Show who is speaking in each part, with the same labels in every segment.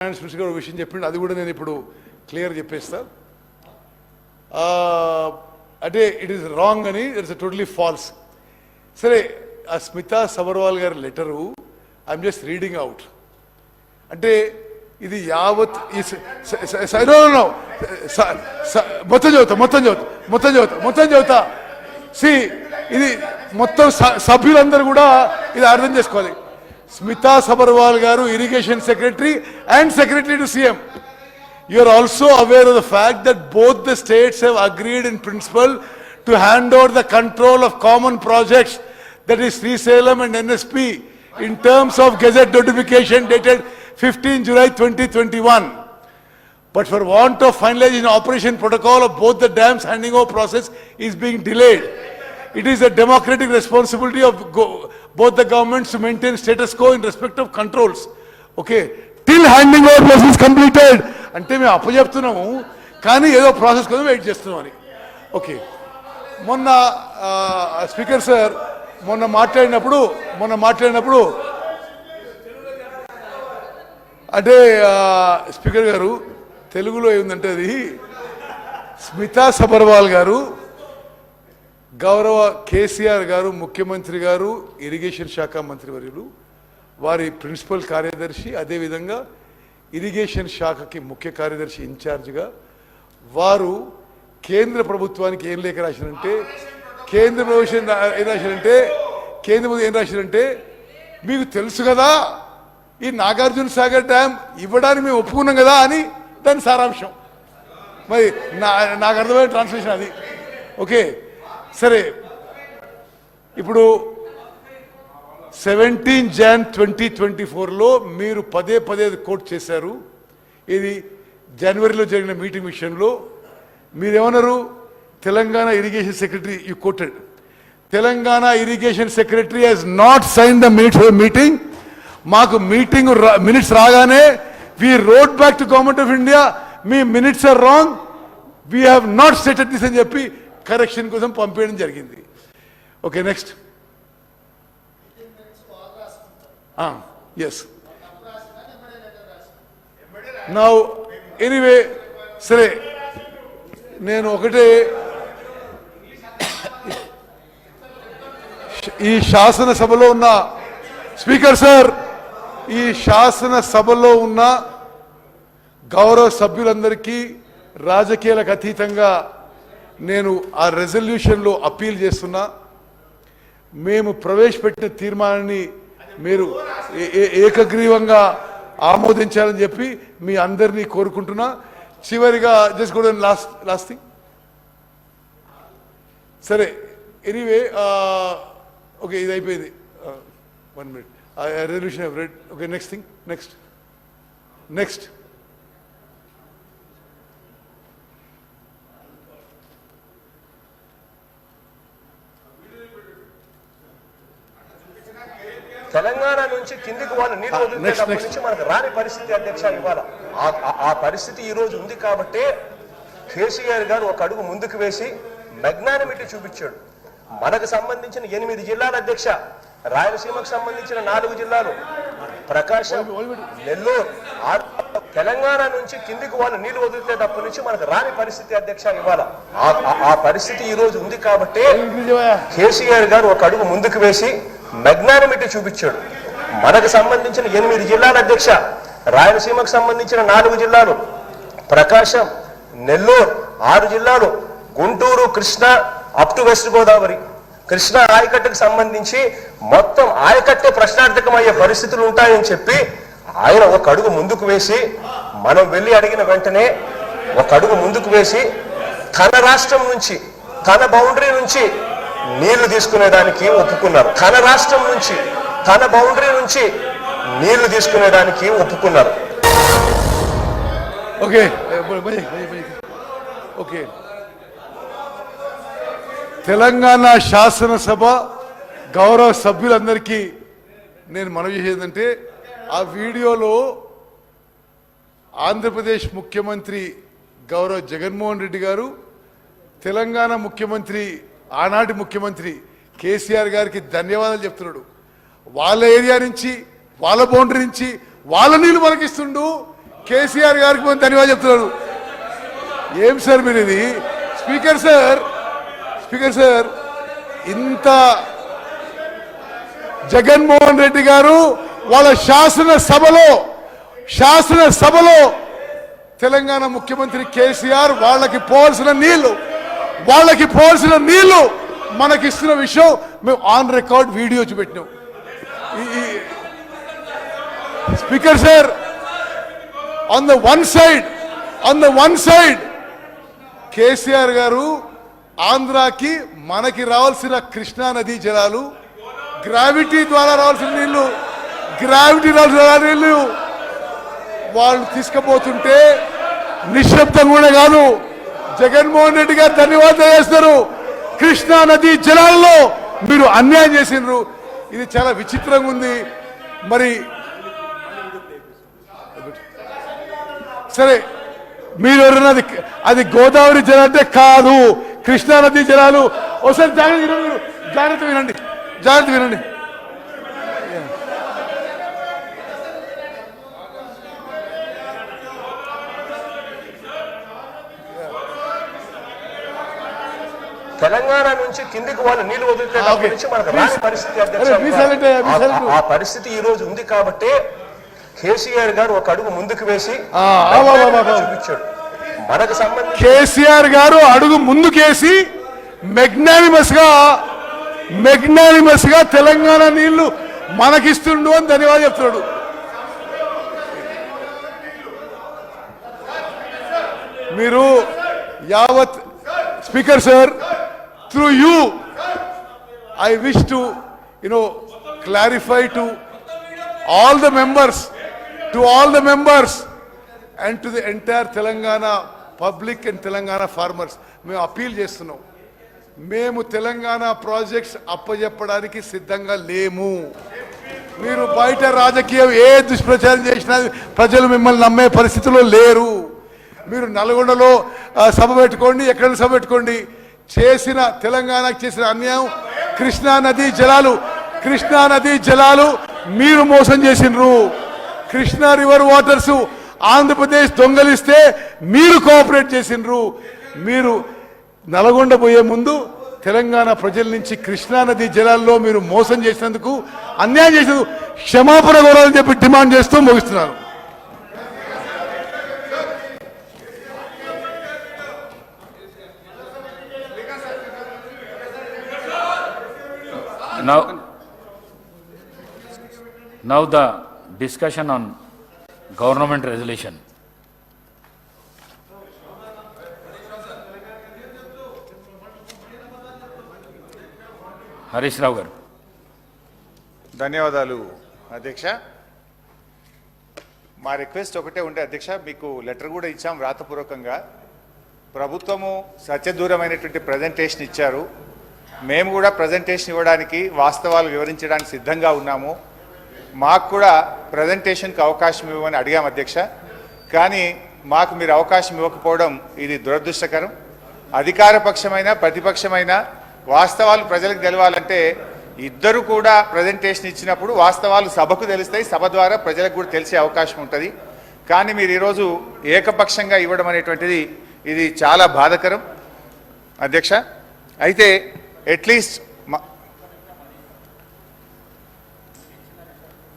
Speaker 1: Finance minister గారు విషయం చెప్పిండు, అది కూడా నేను ఇప్పుడు క్లియర్ చెప్పేస్తా. అంటే ఇట్ ఈస్ రాంగ్ అని, ఇట్స్ టోటలీ ఫాల్స్. సరే, ఆ స్మితా సబర్వాల్ గారి letter I'm just reading out. అంటే ఇది యావత్ మొత్తం చదువుతా సి ఇది మొత్తం సభ్యులందరూ కూడా ఇది అర్థం చేసుకోవాలి. స్మితా సబర్వాల్ గారు irrigation secretary and secretary to CM. You are also aware of the fact that both the states have agreed in principle to hand over the control of common projects, that is Srisalem and NSP, in terms of Gazette notification dated 15 July 2021. But for want of finalizing operation protocol of both the dams, handing over process is being delayed. It is a democratic responsibility of both the governments to maintain status quo in respect of controls. Okay, till handing over process completed. అంటే మేము అప్పచెప్తున్నాము కానీ ఏదో process కోసం wait చేస్తున్నాం అని. Okay, మొన్న speaker sir మొన్న మాట్లాడినప్పుడు అంటే స్పీకర్ గారు తెలుగులో ఏముందంటే అది స్మితా సబర్వాల్ గారు గౌరవ కేసీఆర్ గారు ముఖ్యమంత్రి గారు ఇరిగేషన్ శాఖ మంత్రివర్యులు వారి ప్రిన్సిపల్ కార్యదర్శి, అదేవిధంగా ఇరిగేషన్ శాఖకి ముఖ్య కార్యదర్శి ఇన్ఛార్జిగా వారు కేంద్ర ప్రభుత్వానికి ఏం లేఖ రాశారంటే, కేంద్ర ప్రభుత్వం ఏం రాశారంటే మీకు తెలుసు కదా ఈ నాగార్జున సాగర్ డ్యామ్ ఇవ్వడానికి మేము ఒప్పుకున్నాం కదా అని దాని సారాంశం. మరి నాకు అర్థమైన ట్రాన్స్లేషన్ అది. ఓకే, సరే, ఇప్పుడు 17 Jan 2024లో మీరు పదే కోట్ చేశారు. ఇది జనవరిలో జరిగిన మీటింగ్ విషయంలో మీరేమన్నారు? Telangana irrigation secretary, you quoted, Telangana irrigation secretary he's not sign the minutes of meeting. మాకు మీటింగ్ మినిట్స్ రాగానే we wrote back to government of India, మీ minutes are wrong, we have not stated this అని చెప్పి correction కోసం పంపించడం జరిగింది. Okay, next. Yes, now anyway, సరే, నేను ఒకటే ఈ శాసనసభలో ఉన్న స్పీకర్ సార్, ఈ శాసనసభలో ఉన్న గౌరవ సభ్యులందరికీ రాజకీయాలకు అతీతంగా నేను ఆ రెజల్యూషన్లో అప్పీల్ చేస్తున్నా. మేము ప్రవేశపెట్టిన తీర్మానాన్ని మీరు ఏకగ్రీవంగా ఆమోదించాలని చెప్పి మీ అందరినీ కోరుకుంటున్నా. చివరిగా జస్ట్ కూడా లాస్ట్ థింగ్, సరే, ఎనీవే, ఓకే, ఇది అయిపోయింది. 1 minute, resolution I've read. Okay, next thing, next.
Speaker 2: Telangana నుంచి కిందికి వాళ్ళు నీరు వదిలేటప్పటి నుంచి మనకు రాని పరిస్థితి అధ్యక్ష ఇవాళ. ఆ పరిస్థితి ఈ రోజు ఉంది కాబట్టి కేసీఆర్ గారు ఒక అడుగు ముందుకు వేసి మెగ్నానిమిటీ చూపించాడు. మనకు సంబంధించిన 8 జిల్లాల అధ్యక్ష, రాయలసీమకు సంబంధించిన 4 జిల్లాలు, ప్రకాశం, నెల్లూరు, తెలంగాణ నుంచి కిందికి వాళ్ళు నీళ్లు వదిలేటప్పటి నుంచి మనకు రాని పరిస్థితి అధ్యక్ష ఇవాళ. ఆ పరిస్థితి ఈ రోజు ఉంది కాబట్టి కేసీఆర్ గారు ఒక అడుగు ముందుకు వేసి మెగ్నానిమిటీ చూపించాడు. మనకు సంబంధించిన 8 జిల్లాల అధ్యక్ష, రాయలసీమకు సంబంధించిన 4 జిల్లాలు, ప్రకాశం, నెల్లూరు 6 జిల్లాలు, Guntur, Krishna up to West Godavari, Krishna ఆయకట్టుకు సంబంధించి మొత్తం ఆయకట్టే ప్రశ్నార్థకమయ్యే పరిస్థితులు ఉంటాయని చెప్పి ఆయన ఒక అడుగు ముందుకు వేసి, మనం వెళ్ళి అడిగిన వెంటనే ఒక అడుగు ముందుకు వేసి తన రాష్ట్రం నుంచి, తన బౌండరీ నుంచి నీళ్లు తీసుకునేదానికి ఒప్పుకున్నారు. తన రాష్ట్రం నుంచి, తన బౌండరీ నుంచి నీళ్లు తీసుకునేదానికి ఒప్పుకున్నారు.
Speaker 1: ఓకే, ఓకే, తెలంగాణ శాసనసభ గౌరవ సభ్యులందరికీ నేను మనవి చేసేదంటే, ఆ వీడియోలో ఆంధ్రప్రదేశ్ ముఖ్యమంత్రి గౌరవ జగన్మోహన్ రెడ్డి గారు తెలంగాణ ముఖ్యమంత్రి, ఆనాటి ముఖ్యమంత్రి కేసీఆర్ గారికి ధన్యవాదాలు చెప్తున్నాడు. వాళ్ళ ఏరియా నుంచి, వాళ్ళ బౌండరీ నుంచి వాళ్ళ నీళ్లు మనకిస్తుండు కేసీఆర్ గారికి మేము ధన్యవాదాలు చెప్తున్నారు. ఏం సార్ మీరు ఇది? స్పీకర్ సార్ ఇంత జగన్మోహన్ రెడ్డి గారు వాళ్ళ శాసనసభలో తెలంగాణ ముఖ్యమంత్రి కేసీఆర్ వాళ్ళకి పోవాల్సిన నీళ్లు మనకిస్తున్న విషయం మేము ఆన్ రికార్డ్ వీడియో చూపెట్టినాం. Speaker sir, on the one side KCR garu ఆంధ్రాకి మనకి రావాల్సిన కృష్ణా నదీ జలాలు, గ్రావిటీ ద్వారా రావాల్సిన నీళ్లు వాళ్ళు తీసుకుపోతుంటే నిశ్శబ్దంగా కూడా కాదు, జగన్మోహన్ రెడ్డి గారు ధన్యవాదాలు చేస్తారు. కృష్ణా నదీ జలాల్లో మీరు అన్యాయం చేసినారు. ఇది చాలా విచిత్రంగా ఉంది. మరి సరే, మీరు ఎవరన్నది అది గోదావరి జలం అంటే కాదు, కృష్ణా నదీ జలాలు. ఒకసారి జాగ్రత్త వినండి.
Speaker 2: తెలంగాణ నుంచి కిందికి వాళ్ళు నీళ్లు వదిలితే నుంచి మనకు రాని పరిస్థితి అధ్యక్ష. ఆ పరిస్థితి ఈ రోజు ఉంది కాబట్టి కేసీఆర్ గారు ఒక అడుగు ముందుకు వేసి చూపించాడు. మనకు సంబంధించి
Speaker 1: కేసీఆర్ గారు అడుగు ముందుకేసి మెగ్నానిమస్ గా తెలంగాణ నీళ్లు మనకిస్తుండు అని ధన్యవాదాలు చెప్తున్నాడు. మీరు యావత్ speaker sir, through you I wish to clarify to all the members and to the entire Telangana public and Telangana farmers మేము అపీల్ చేస్తున్నాం. మేము తెలంగాణ ప్రాజెక్ట్స్ అప్పజెప్పడానికి సిద్ధంగా లేము. మీరు బయట రాజకీయం ఏ దుష్ప్రచారం చేసినా ప్రజలు మిమ్మల్ని నమ్మే పరిస్థితిలో లేరు. మీరు నల్గొండలో సభ పెట్టుకోండి, ఎక్కడ సభ పెట్టుకోండి. తెలంగాణకు చేసిన అన్యాయం కృష్ణా నదీ జలాలు మీరు మోసం చేసినారు. కృష్ణా రివర్ వాటర్స్ ఆంధ్రప్రదేశ్ దొంగలిస్తే మీరు కోఆపరేట్ చేసినారు. మీరు నల్గొండ పోయే ముందు తెలంగాణ ప్రజల నుంచి కృష్ణా నదీ జలాల్లో మీరు మోసం చేసినందుకు, అన్యాయం చేసినందుకు క్షమాపణ కోరాలని చెప్పి డిమాండ్ చేస్తూ ముగిస్తున్నాను.
Speaker 3: Now the discussion on government resolution. Harish Rao గారు.
Speaker 4: ధన్యవాదాలు అధ్యక్ష. మా రిక్వెస్ట్ ఒకటే ఉండే అధ్యక్ష, మీకు లెటర్ కూడా ఇచ్చాం వ్రాతపూర్వకంగా. ప్రభుత్వము సత్యదూరమైనటువంటి ప్రజెంటేషన్ ఇచ్చారు. మేము కూడా ప్రజెంటేషన్ ఇవ్వడానికి, వాస్తవాలు వివరించడానికి సిద్ధంగా ఉన్నాము. మాకు కూడా ప్రజెంటేషన్కి అవకాశం ఇవ్వమని అడిగాం అధ్యక్ష. కానీ మాకు మీరు అవకాశం ఇవ్వకపోవడం ఇది దురదృష్టకరం. అధికార పక్షమైన ప్రతిపక్షమైన వాస్తవాలు ప్రజలకు తెలవాలంటే ఇద్దరు కూడా ప్రజెంటేషన్ ఇచ్చినప్పుడు వాస్తవాలు సభకు తెలుస్తాయి, సభ ద్వారా ప్రజలకు కూడా తెలిసే అవకాశం ఉంటుంది. కానీ మీరు ఈరోజు ఏకపక్షంగా ఇవ్వడం అనేటువంటిది ఇది చాలా బాధాకరం అధ్యక్ష. అయితే అట్లీస్ట్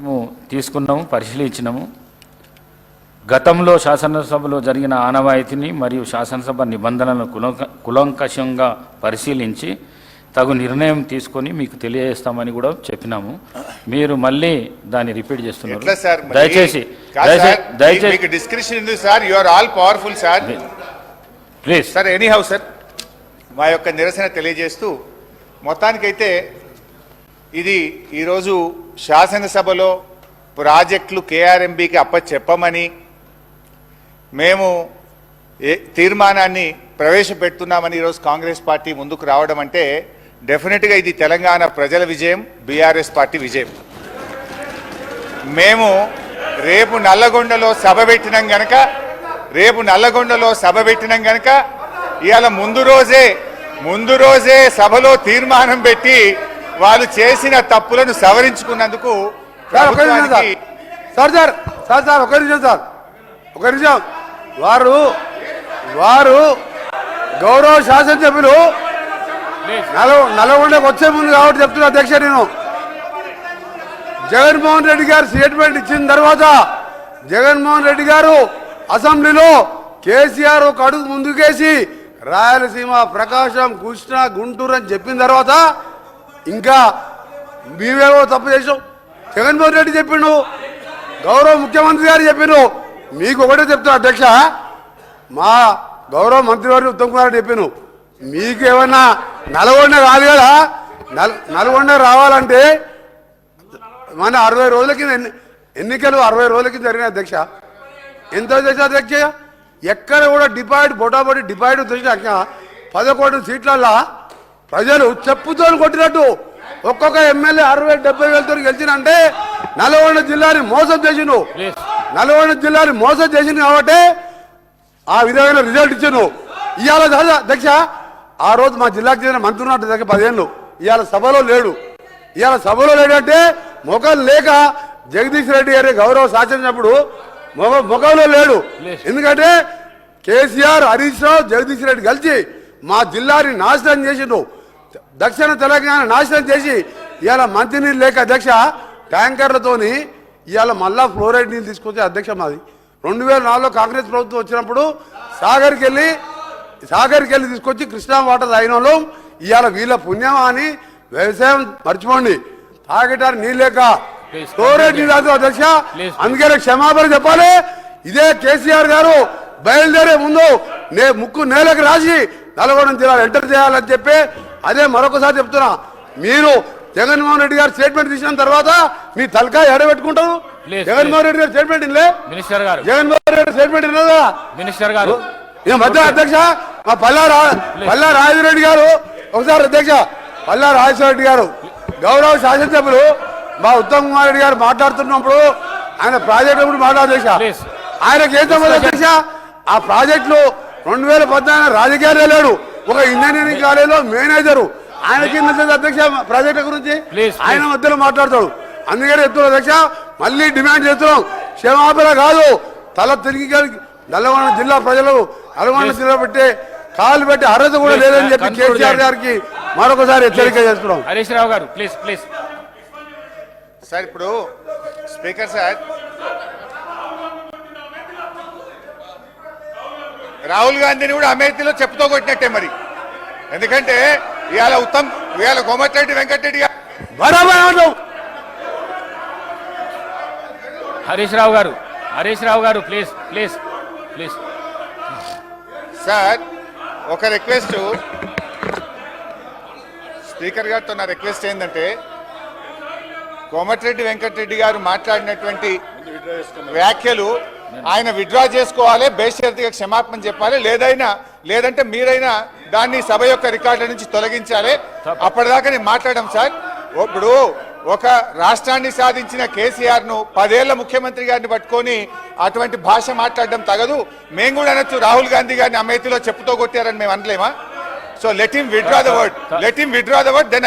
Speaker 3: మేము తీసుకున్నాము, పరిశీలించినాము. గతంలో శాసనసభలో జరిగిన ఆనవాయితీని మరియు శాసనసభ నిబంధనలను కులంకషంగా పరిశీలించి తగు నిర్ణయం తీసుకొని మీకు తెలియజేస్తామని కూడా చెప్పినాము. మీరు మళ్ళీ దాన్ని రిపీట్ చేస్తున్నారు. దయచేసి
Speaker 4: డిస్క్రిప్షన్ ఉంది sir. You are all powerful sir.
Speaker 3: Please
Speaker 4: sir, anyhow sir, మా యొక్క నిరసన తెలియజేస్తూ మొత్తానికైతే ఇది ఈరోజు శాసనసభలో ప్రాజెక్టులు కేఆర్ఎంబీకి అప్పచెప్పమని మేము తీర్మానాన్ని ప్రవేశపెడుతున్నామని ఈరోజు కాంగ్రెస్ పార్టీ ముందుకు రావడం అంటే డెఫినెట్గా ఇది తెలంగాణ ప్రజల విజయం, బీఆర్ఎస్ పార్టీ విజయం. మేము రేపు నల్లగొండలో సభ పెట్టినాం గనక ఇవాళ ముందు రోజే సభలో తీర్మానం పెట్టి వాళ్ళు చేసిన తప్పులను సవరించుకున్నందుకు
Speaker 1: ఒక నిమిషం. వారు గౌరవ శాసనసభ్యులు నల్గొండకు వచ్చే ముందు కాబట్టి చెప్తున్నా అధ్యక్ష, నేను జగన్మోహన్ రెడ్డి గారు స్టేట్మెంట్ ఇచ్చిన తర్వాత జగన్మోహన్ రెడ్డి గారు అసెంబ్లీలో కేసీఆర్ ఒక అడుగు ముందుకేసి రాయలసీమ, ప్రకాశం, కృష్ణా, గుంటూరు అని చెప్పిన తర్వాత ఇంకా మీవేవో తప్పు చేసాం. జగన్మోహన్ రెడ్డి చెప్పిండు, గౌరవ ముఖ్యమంత్రి గారు చెప్పిండు. మీకు ఒకటే చెప్తున్నా అధ్యక్ష, మా గౌరవ మంత్రివారు ఉత్తమ్ కుమార్ రెడ్డి చెప్పాను, మీకు ఏమన్నా నల్గొండ కాదు కదా, నల్గొండ రావాలంటే మన 60 రోజుల కింద ఎన్నికలు 60 రోజుల కింద జరిగిన అధ్యక్ష. ఎంత చేసా అధ్యక్ష? ఎక్కడ కూడా డిపాయిడ్ బొటాబొటి డిపాయిడ్ తెచ్చినాక 11 సీట్లల్లో ప్రజలు చెప్పుతో కొట్టినట్టు ఒక్కొక్క ఎమ్మెల్యే 60-70 వేలతో గెలిచినంటే నల్గొండ జిల్లాని మోసం చేసిండు. నల్గొండ జిల్లాని మోసం చేసింది కాబట్టి ఆ విధమైన రిజల్ట్ ఇచ్చాను. ఇవాళ అధ్యక్ష ఆ రోజు మా జిల్లాకు చెందిన మంత్రి ఉన్నట్టు దగ్గర 10 ఏళ్ళు ఇవాళ సభలో లేడు. ఇవాళ సభలో లేడంటే మొఖం లేక జగదీష్ రెడ్డి గారి గౌరవ శాసనప్పుడు ముఖంలో లేడు. ఎందుకంటే కేసీఆర్, హరీష్ రావు, జగదీష్ రెడ్డి కలిసి మా జిల్లాని నాశనం చేసిండు. దక్షిణ తెలంగాణ నాశనం చేసి ఇవాళ మంచినీళ్ళు లేక అధ్యక్ష ట్యాంకర్లతోని ఇవాళ మళ్ళా ఫ్లోరైడ్ నీళ్ళు తీసుకొచ్చే అధ్యక్ష మాది 2004లో కాంగ్రెస్ ప్రభుత్వం వచ్చినప్పుడు సాగర్కి వెళ్ళి తీసుకొచ్చి కృష్ణా వాటర్ తాగిన వాళ్ళు ఇవాళ వీళ్ళ పుణ్యమా అని వ్యవసాయం మర్చిపోండి, తాగటానికి నీళ్ళు లేక ఫ్లోరైడ్ నీళ్ళు అధ్యక్ష. అందుకనే క్షమాపణ చెప్పాలి. ఇదే కేసీఆర్ గారు బయలుదేరే ముందు ముక్కు నేలకు రాసి నల్గొండ జిల్లాలో ఎంటర్ చేయాలని చెప్పి అదే మరొకసారి చెప్తున్నా. మీరు జగన్మోహన్ రెడ్డి గారు స్టేట్మెంట్ తీసిన తర్వాత మీ తలకాయ ఎడబెట్టుకుంటారు. జగన్మోహన్ రెడ్డి గారు స్టేట్మెంట్ ఇల్లే, జగన్మోహన్ రెడ్డి స్టేట్మెంట్ ఇన్నదా
Speaker 3: మినిస్టర్ గారు
Speaker 1: ఈ మధ్య అధ్యక్ష మా పల్లా రాజరెడ్డి గారు ఒకసారి అధ్యక్ష పల్లా రాజరెడ్డి గారు గౌరవ శాసనసభ్యులు మా ఉత్తమ్ కుమార్ రెడ్డి గారు మాట్లాడుతున్నప్పుడు ఆయన ప్రాజెక్టు గురించి మాట్లాడేశా. ఆయనకి ఏం సంబంధం అధ్యక్ష? ఆ ప్రాజెక్టులో 2014 రాజకీయాలే లేడు, ఒక ఇంజనీరింగ్ కాలేజీలో మేనేజరు. ఆయనకి అధ్యక్ష ప్రాజెక్టుల గురించి ఆయన మధ్యలో మాట్లాడతాడు. అందుకని చెప్తున్నాం అధ్యక్ష, మళ్ళీ డిమాండ్ చేస్తున్నాం, క్షమాపణ కాదు, తల తిరిగి నల్గొండ జిల్లా ప్రజలు నల్గొండ జిల్లా పెట్టే కాలు పెట్టి అర్హత కూడా లేదని చెప్పి కేసీఆర్ గారికి మరొకసారి హెచ్చరిక చేస్తున్నాం.
Speaker 3: హరీష్ రావు గారు ప్లీజ్.
Speaker 4: సార్ ఇప్పుడు స్పీకర్ సార్, రాహుల్ గాంధీని కూడా అమేథీలో చెప్పుతో కొట్టినట్టే మరి. ఎందుకంటే ఇవాళ కోమటిరెడ్డి వెంకటరెడ్డి గారు
Speaker 3: హరీష్ రావు గారు ప్లీజ్.
Speaker 4: సార్ ఒక రిక్వెస్ట్, స్పీకర్ గారితో నా రిక్వెస్ట్ ఏంటంటే కోమటిరెడ్డి వెంకటరెడ్డి గారు మాట్లాడినటువంటి వ్యాఖ్యలు ఆయన విత్డ్రా చేసుకోవాలి, బేషరతుగా క్షమాపణ చెప్పాలి, లేదంటే మీరైనా దాన్ని సభ యొక్క రికార్డుల నుంచి తొలగించాలి. అప్పటిదాకా నేను మాట్లాడడం సార్. ఇప్పుడు ఒక రాష్ట్రాన్ని సాధించిన కేసీఆర్ ను 10 ఏళ్ల ముఖ్యమంత్రి గారిని పట్టుకొని అటువంటి భాష మాట్లాడడం తగదు. మేము కూడా అనొచ్చు, రాహుల్ గాంధీ గారిని అమేథీలో చెప్పుతో కొట్టారని మేము అనలేమా? So let him withdraw the word, then